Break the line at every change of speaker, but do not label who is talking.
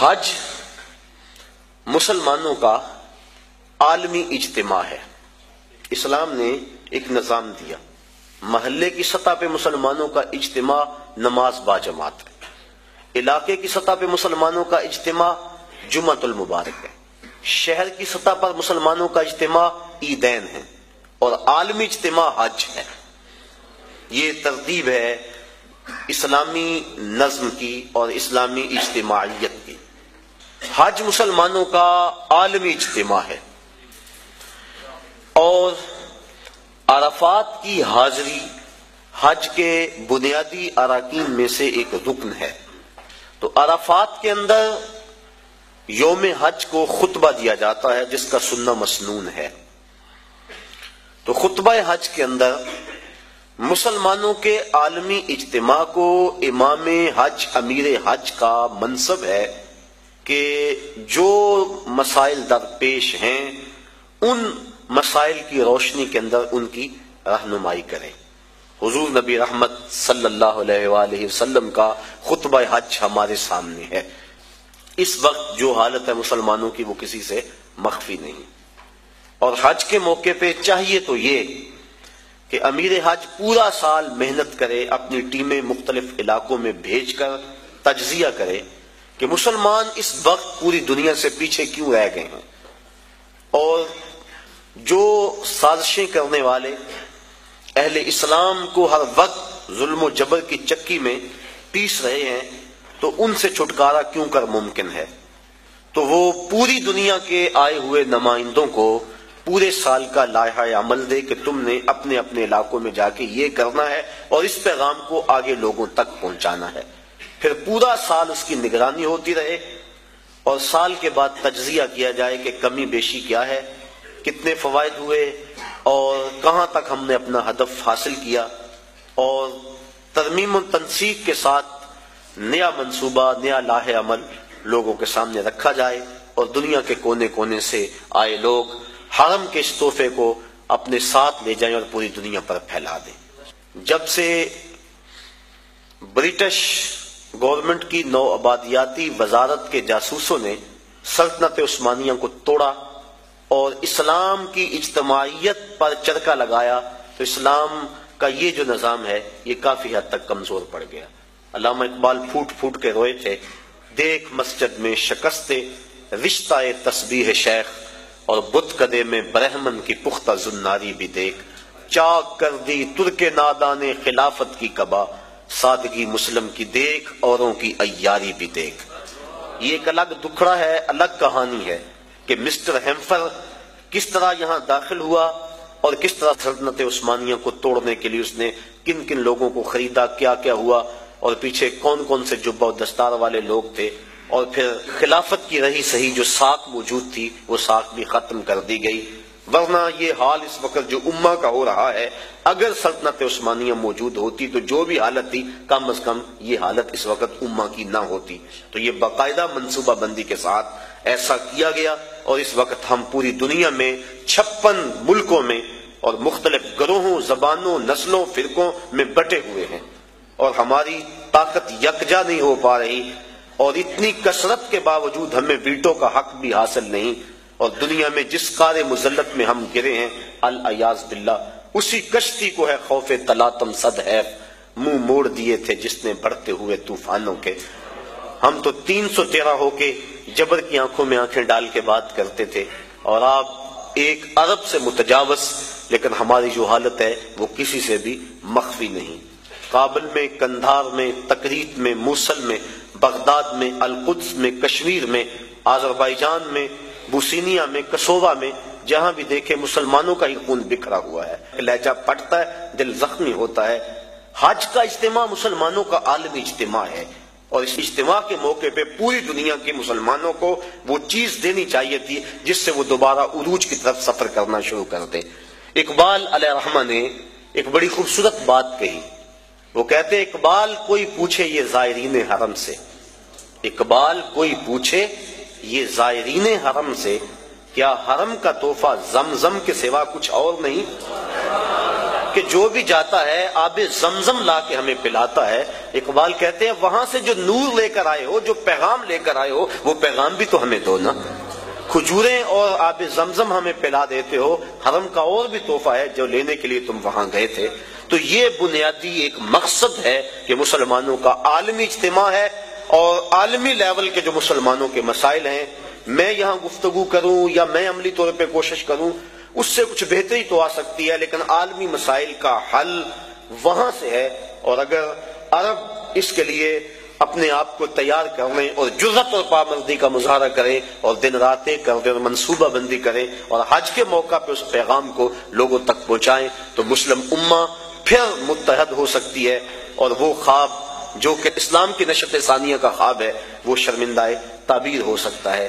حج مسلمانوں کا عالمی اجتماع ہے۔ اسلام نے ایک نظام دیا، محلے کی سطح پہ مسلمانوں کا اجتماع نماز باجماعت ہے، علاقے کی سطح پہ مسلمانوں کا اجتماع جمعۃ المبارک ہے، شہر کی سطح پر مسلمانوں کا اجتماع عیدین ہے، اور عالمی اجتماع حج ہے۔ یہ ترتیب ہے اسلامی نظم کی اور اسلامی اجتماعیت کی۔ حج مسلمانوں کا عالمی اجتماع ہے، اور عرفات کی حاضری حج کے بنیادی اراکین میں سے ایک رکن ہے۔ تو عرفات کے اندر یوم حج کو خطبہ دیا جاتا ہے جس کا سننا مسنون ہے۔ تو خطبہ حج کے اندر مسلمانوں کے عالمی اجتماع کو امام حج امیر حج کا منصب ہے کہ جو مسائل درپیش ہیں ان مسائل کی روشنی کے اندر ان کی رہنمائی کریں۔ حضور نبی رحمت صلی اللہ علیہ وآلہ وسلم کا خطبہ حج ہمارے سامنے ہے۔ اس وقت جو حالت ہے مسلمانوں کی وہ کسی سے مخفی نہیں، اور حج کے موقع پہ چاہیے تو یہ کہ امیر حج پورا سال محنت کرے، اپنی ٹیمیں مختلف علاقوں میں بھیج کر تجزیہ کرے کہ مسلمان اس وقت پوری دنیا سے پیچھے کیوں رہ گئے ہیں، اور جو سازشیں کرنے والے اہل اسلام کو ہر وقت ظلم و جبر کی چکی میں پیس رہے ہیں تو ان سے چھٹکارا کیوں کر ممکن ہے۔ تو وہ پوری دنیا کے آئے ہوئے نمائندوں کو پورے سال کا لائحہ عمل دے کہ تم نے اپنے اپنے علاقوں میں جا کے یہ کرنا ہے اور اس پیغام کو آگے لوگوں تک پہنچانا ہے۔ پھر پورا سال اس کی نگرانی ہوتی رہے، اور سال کے بعد تجزیہ کیا جائے کہ کمی بیشی کیا ہے، کتنے فوائد ہوئے، اور کہاں تک ہم نے اپنا ہدف حاصل کیا، اور ترمیم و تنسیق کے ساتھ نیا منصوبہ، نیا لائحہ عمل لوگوں کے سامنے رکھا جائے، اور دنیا کے کونے کونے سے آئے لوگ حرم کے اس تحفے کو اپنے ساتھ لے جائیں اور پوری دنیا پر پھیلا دیں۔ جب سے برٹش گورنمنٹ کی نوآبادیاتی وزارت کے جاسوسوں نے سلطنت عثمانیہ کو توڑا اور اسلام کی اجتماعیت پر چرکا لگایا، تو اسلام کا یہ جو نظام ہے یہ کافی حد تک کمزور پڑ گیا۔ علامہ اقبال پھوٹ پھوٹ کے روئے تھے، دیکھ مسجد میں شکست رشتہ تسبیح شیخ، اور بت کدے میں برہمن کی پختہ زناری بھی دیکھ، چاک کر دی ترک نادان خلافت کی قبا، سادگی مسلم کی دیکھ اوروں کی عیاری بھی دیکھ۔ یہ ایک الگ دکھڑا ہے، الگ کہانی ہے کہ مسٹر ہیمفر کس طرح یہاں داخل ہوا اور کس طرح سلطنت عثمانیہ کو توڑنے کے لیے اس نے کن کن لوگوں کو خریدا، کیا کیا ہوا، اور پیچھے کون کون سے جبہ و دستار والے لوگ تھے، اور پھر خلافت کی رہی صحیح جو ساکھ موجود تھی وہ ساکھ بھی ختم کر دی گئی۔ ورنہ یہ حال اس وقت جو امہ کا ہو رہا ہے، اگر سلطنت عثمانیہ موجود ہوتی تو جو بھی حالت تھی کم از کم یہ حالت اس وقت امہ کی نہ ہوتی۔ تو یہ باقاعدہ منصوبہ بندی کے ساتھ ایسا کیا گیا، اور اس وقت ہم پوری دنیا میں 56 ملکوں میں اور مختلف گروہوں، زبانوں، نسلوں، فرقوں میں بٹے ہوئے ہیں، اور ہماری طاقت یکجا نہیں ہو پا رہی، اور اتنی کثرت کے باوجود ہمیں ویٹو کا حق بھی حاصل نہیں، اور دنیا میں جس قار مذلت میں ہم گرے ہیں العیاذ باللہ، اسی کشتی کو ہے خوف تلاطم صد حیف منہ موڑ دیے تھے جس نے بڑھتے ہوئے طوفانوں کے۔ ہم تو 313 ہو کے جبر کی آنکھوں میں آنکھیں ڈال کے بات کرتے تھے، اور آپ 1 ارب سے متجاوز، لیکن ہماری جو حالت ہے وہ کسی سے بھی مخفی نہیں۔ کابل میں، کندھار میں، تکریت میں، موصل میں، بغداد میں، القدس میں، کشمیر میں، آذربائیجان میں، بوسینیا میں، کسووا میں، جہاں بھی دیکھے مسلمانوں کا ہی خون بکھرا ہوا ہے، لہجہ پھٹتا ہے، دل زخمی ہوتا ہے۔ حج کا اجتماع مسلمانوں کا عالمی اجتماع ہے، اور اس اجتماع کے موقع پہ پوری دنیا کے مسلمانوں کو وہ چیز دینی چاہیے تھی جس سے وہ دوبارہ عروج کی طرف سفر کرنا شروع کر دے۔ اقبال علیہ رحمہ نے ایک بڑی خوبصورت بات کہی، وہ کہتے اقبال کوئی پوچھے یہ زائرین حرم سے، اقبال کوئی پوچھے یہ زائرین حرم سے، کیا حرم کا تحفہ زمزم کے سوا کچھ اور نہیں؟ کہ جو بھی جاتا ہے آب زمزم لا کے ہمیں پلاتا ہے۔ اقبال کہتے ہیں وہاں سے جو نور لے کر آئے ہو، جو پیغام لے کر آئے ہو، وہ پیغام بھی تو ہمیں دو نا۔ کھجوریں اور آب زمزم ہمیں پلا دیتے ہو، حرم کا اور بھی تحفہ ہے جو لینے کے لیے تم وہاں گئے تھے۔ تو یہ بنیادی ایک مقصد ہے کہ مسلمانوں کا عالمی اجتماع ہے، اور عالمی لیول کے جو مسلمانوں کے مسائل ہیں، میں یہاں گفتگو کروں یا میں عملی طور پہ کوشش کروں، اس سے کچھ بہتری تو آ سکتی ہے، لیکن عالمی مسائل کا حل وہاں سے ہے۔ اور اگر عرب اس کے لیے اپنے آپ کو تیار کریں اور جرأت اور پابندی کا مظاہرہ کریں اور دن رات ایک کر دیں اور منصوبہ بندی کریں اور حج کے موقع پہ اس پیغام کو لوگوں تک پہنچائیں، تو مسلم امہ پھر متحد ہو سکتی ہے، اور وہ خواب جو کہ اسلام کی نشأت ثانیہ کا خواب ہے وہ شرمندہ تعبیر ہو سکتا ہے۔